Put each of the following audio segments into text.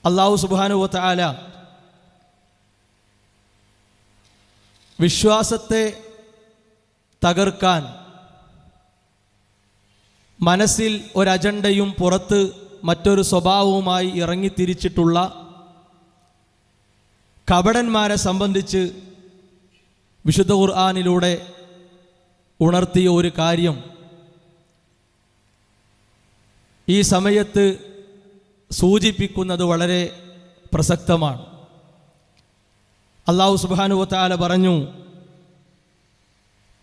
അല്ലാഹു സുബ്ഹാനഹു വ തആല വിശ്വാസത്തെ തകർക്കാൻ മനസ്സിൽ ഒരജണ്ടയും പുറത്ത് മറ്റൊരു സ്വഭാവവുമായി ഇറങ്ങിത്തിരിച്ചിട്ടുള്ള കപടന്മാരെ സംബന്ധിച്ച് വിശുദ്ധ ഖുർആനിലൂടെ ഉണർത്തിയ ഒരു കാര്യം ഈ സമയത്ത് സൂചിപ്പിക്കുന്നത് വളരെ പ്രസക്തമാണ്. അല്ലാഹു സുബ്ഹാനഹു വ തആല പറഞ്ഞു,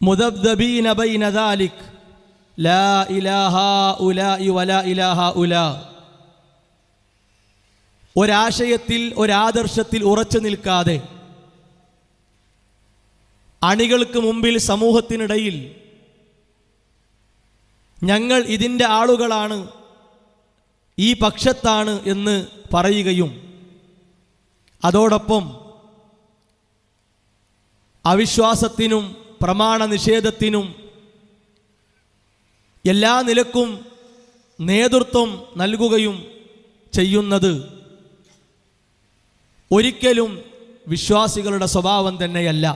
മുദബ്ദബീന ബൈന ദാലിക് ലാ ഇലാഹ ഉലാഇ വലാ ഇലാഹ ഉലാ. ഒരാശയത്തിൽ ഒരാദർശത്തിൽ ഉറച്ചു നിൽക്കാതെ അണികൾക്ക് മുമ്പിൽ സമൂഹത്തിനിടയിൽ ഞങ്ങൾ ഇതിൻ്റെ ആളുകളാണ്, ഈ പക്ഷത്താണ് എന്ന് പറയുകയും അതോടൊപ്പം അവിശ്വാസത്തിനും പ്രമാണ നിഷേധത്തിനും എല്ലാ നിലക്കും നേതൃത്വം നൽകുകയും ചെയ്യുന്നത് ഒരിക്കലും വിശ്വാസികളുടെ സ്വഭാവം തന്നെയല്ല.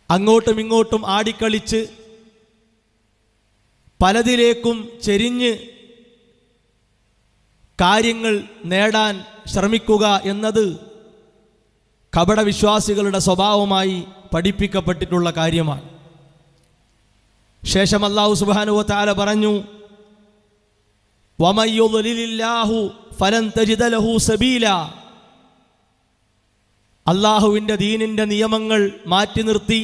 അങ്ങോട്ടും ഇങ്ങോട്ടും ആടിക്കളിച്ച് പലതിലേക്കും ചെരിഞ്ഞ് കാര്യങ്ങൾ നേടാൻ ശ്രമിക്കുക എന്നത് കപടവിശ്വാസികളുടെ സ്വഭാവമായി പഠിപ്പിക്കപ്പെട്ടിട്ടുള്ള കാര്യമാണ്. ശേഷം അല്ലാഹു സുബ്ഹാനഹു വ തആല പറഞ്ഞു, വമൻ യുദ്ലിലില്ലാഹു ഫലൻ തജിദ ലഹു സബീല. അല്ലാഹുവിൻ്റെ ദീനിൻ്റെ നിയമങ്ങൾ മാറ്റി നിർത്തി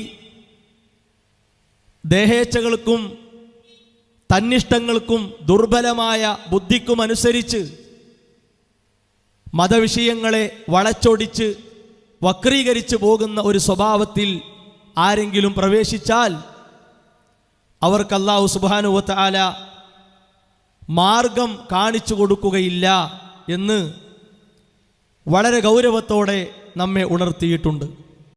ദേഹേച്ഛകൾക്കും തന്നിഷ്ടങ്ങൾക്കും ദുർബലമായ ബുദ്ധിക്കും അനുസരിച്ച് മതവിഷയങ്ങളെ വളച്ചൊടിച്ച് വക്രീകരിച്ചു പോകുന്ന ഒരു സ്വഭാവത്തിൽ ആരെങ്കിലും പ്രവേശിച്ചാൽ അവർക്ക് അല്ലാഹു സുബ്ഹാനഹു വ തആല മാർഗം കാണിച്ചു കൊടുക്കുകയില്ല എന്ന് വളരെ ഗൗരവത്തോടെ നമ്മെ ഉണർത്തിയിട്ടുണ്ട്.